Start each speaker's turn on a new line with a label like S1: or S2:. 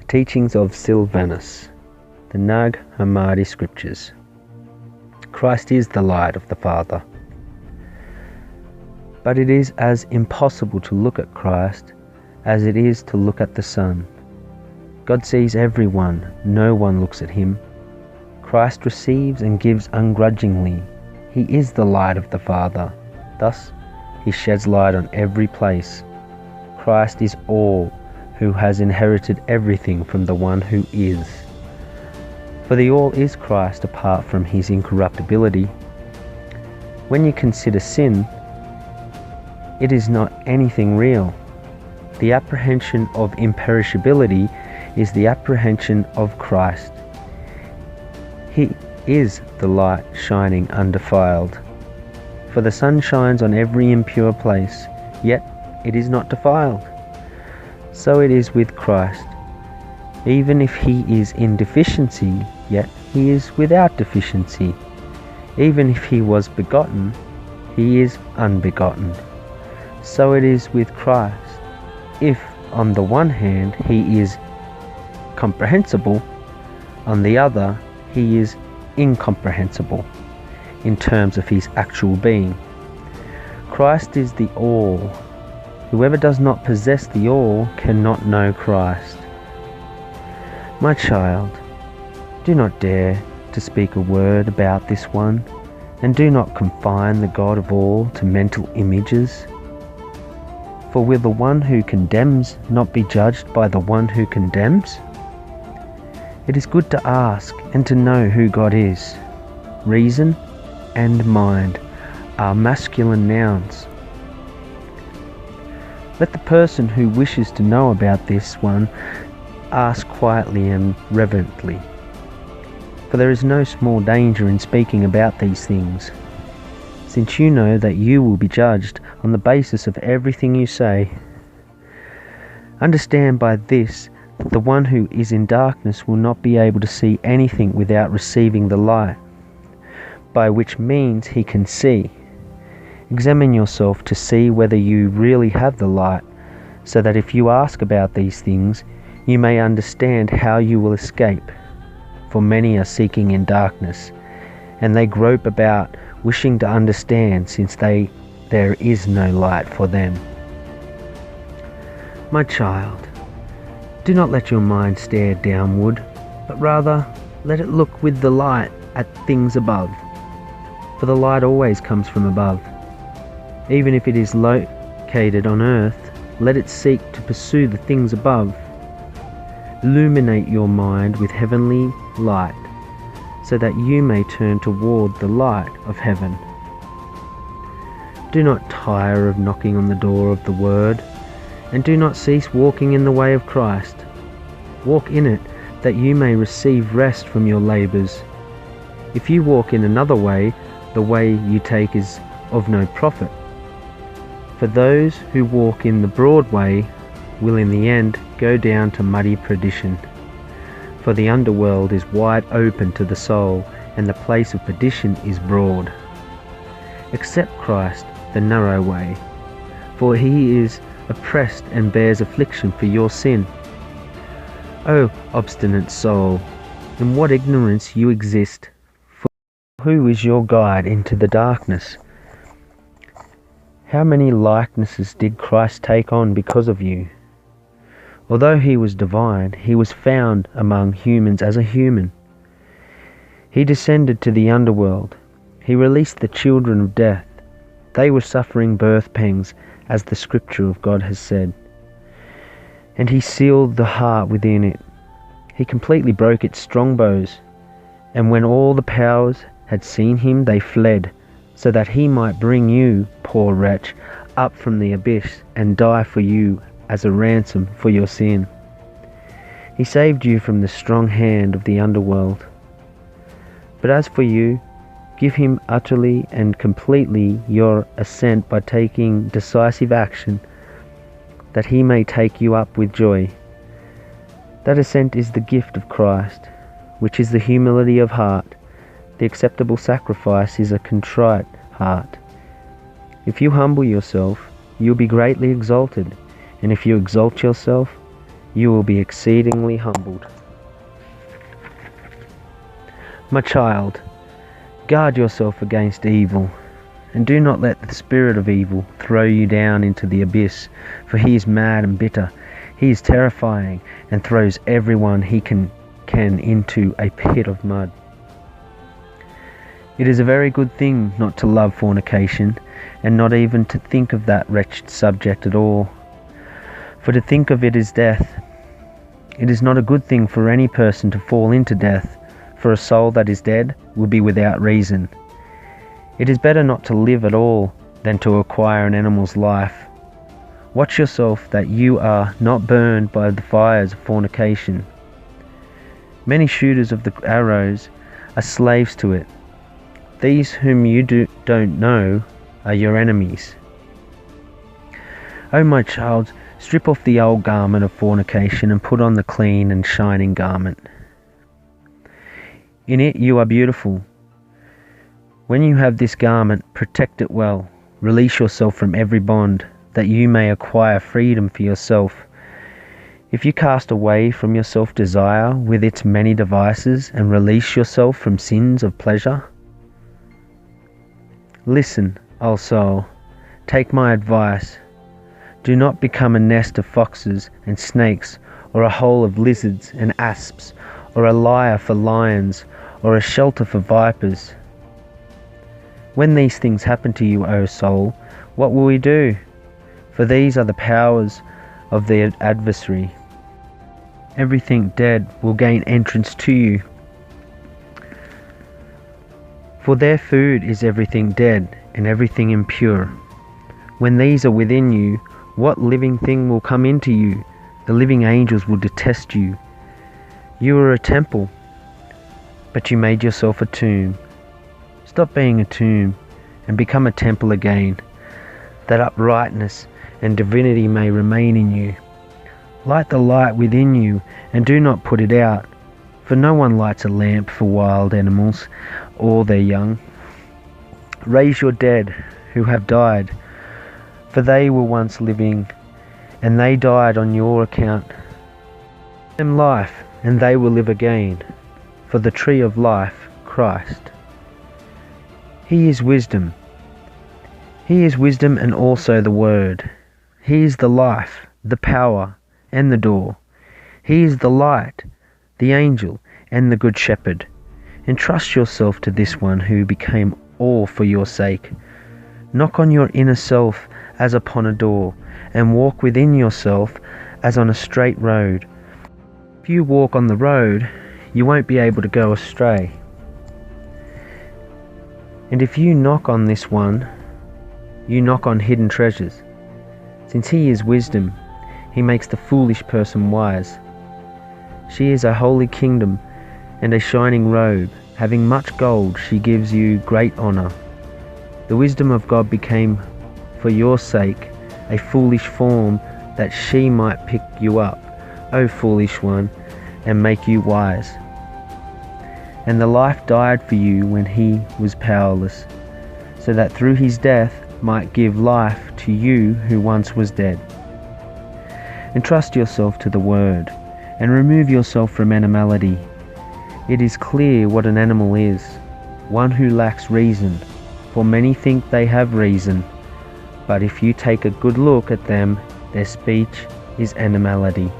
S1: Teachings of Silvanus, the Nag Hammadi Scriptures. Christ is the light of the Father. But it is as impossible to look at Christ as it is to look at the Son. God sees everyone, no one looks at him. Christ receives and gives ungrudgingly. He is the light of the Father. Thus, he sheds light on every place. Christ is all, who has inherited everything from the one who is. For the all is Christ apart from his incorruptibility. When you consider sin, it is not anything real. The apprehension of imperishability is the apprehension of Christ. He is the light shining undefiled. For the sun shines on every impure place, yet it is not defiled. So it is with Christ. Even if he is in deficiency, yet he is without deficiency. Even if he was begotten, he is unbegotten. So it is with Christ. If, on the one hand, he is comprehensible, on the other, he is incomprehensible in terms of his actual being. Christ is the all. Whoever does not possess the all cannot know Christ. My child, do not dare to speak a word about this one, and do not confine the God of all to mental images. For will the one who condemns not be judged by the one who condemns? It is good to ask and to know who God is. Reason and mind are masculine nouns. Let the person who wishes to know about this one ask quietly and reverently, for there is no small danger in speaking about these things, since you know that you will be judged on the basis of everything you say. Understand by this that the one who is in darkness will not be able to see anything without receiving the light, by which means he can see. Examine yourself to see whether you really have the light, so that if you ask about these things, you may understand how you will escape. For many are seeking in darkness, and they grope about, wishing to understand, since there is no light for them. My child, do not let your mind stare downward, but rather let it look with the light at things above. For the light always comes from above. Even if it is located on earth, let it seek to pursue the things above. Illuminate your mind with heavenly light, so that you may turn toward the light of heaven. Do not tire of knocking on the door of the Word, and do not cease walking in the way of Christ. Walk in it, that you may receive rest from your labours. If you walk in another way, the way you take is of no profit. For those who walk in the broad way will in the end go down to muddy perdition. For the underworld is wide open to the soul, and the place of perdition is broad. Accept Christ, the narrow way, for he is oppressed and bears affliction for your sin. O obstinate soul, in what ignorance you exist! For who is your guide into the darkness? How many likenesses did Christ take on because of you? Although he was divine, he was found among humans as a human. He descended to the underworld. He released the children of death. They were suffering birth pangs, as the scripture of God has said. And he sealed the heart within it. He completely broke its strong bows. And when all the powers had seen him, they fled, so that he might bring you, poor wretch, up from the abyss and die for you as a ransom for your sin. He saved you from the strong hand of the underworld. But as for you, give him utterly and completely your assent by taking decisive action, that he may take you up with joy. That assent is the gift of Christ, which is the humility of heart. The acceptable sacrifice is a contrite heart. If you humble yourself, you'll be greatly exalted, and if you exalt yourself, you will be exceedingly humbled. My child, guard yourself against evil, and do not let the spirit of evil throw you down into the abyss, for he is mad and bitter. He is terrifying and throws everyone he can into a pit of mud. It is a very good thing not to love fornication, and not even to think of that wretched subject at all, for to think of it is death. It is not a good thing for any person to fall into death, for a soul that is dead will be without reason. It is better not to live at all than to acquire an animal's life. Watch yourself that you are not burned by the fires of fornication. Many shooters of the arrows are slaves to it. These whom you don't know are your enemies. O my child, strip off the old garment of fornication and put on the clean and shining garment. In it you are beautiful. When you have this garment, protect it well. Release yourself from every bond, that you may acquire freedom for yourself. If you cast away from your self-desire with its many devices and release yourself from sins of pleasure, listen, O soul, take my advice. Do not become a nest of foxes and snakes, or a hole of lizards and asps, or a lair for lions, or a shelter for vipers. When these things happen to you, O soul, what will we do? For these are the powers of the adversary. Everything dead will gain entrance to you. For their food is everything dead and everything impure. When these are within you, what living thing will come into you? The living angels will detest you. You are a temple, but you made yourself a tomb. Stop being a tomb and become a temple again, that uprightness and divinity may remain in you. Light the light within you and do not put it out, for no one lights a lamp for wild animals or their young. Raise your dead who have died, for they were once living, and they died on your account. Give them life, and they will live again, for the tree of life, Christ. He is wisdom. He is wisdom and also the Word. He is the life, the power, and the door. He is the light, the angel, and the good shepherd. Entrust yourself to this one who became all for your sake. Knock on your inner self as upon a door, and walk within yourself as on a straight road. If you walk on the road, you won't be able to go astray. And if you knock on this one, you knock on hidden treasures. Since he is wisdom, he makes the foolish person wise. She is a holy kingdom and a shining robe. Having much gold, she gives you great honor. The wisdom of God became, for your sake, a foolish form, that she might pick you up, O foolish one, and make you wise. And the life died for you when he was powerless, so that through his death might give life to you who once was dead. Entrust yourself to the Word, and remove yourself from animality. It is clear what an animal is, one who lacks reason, for many think they have reason, but if you take a good look at them, their speech is animality.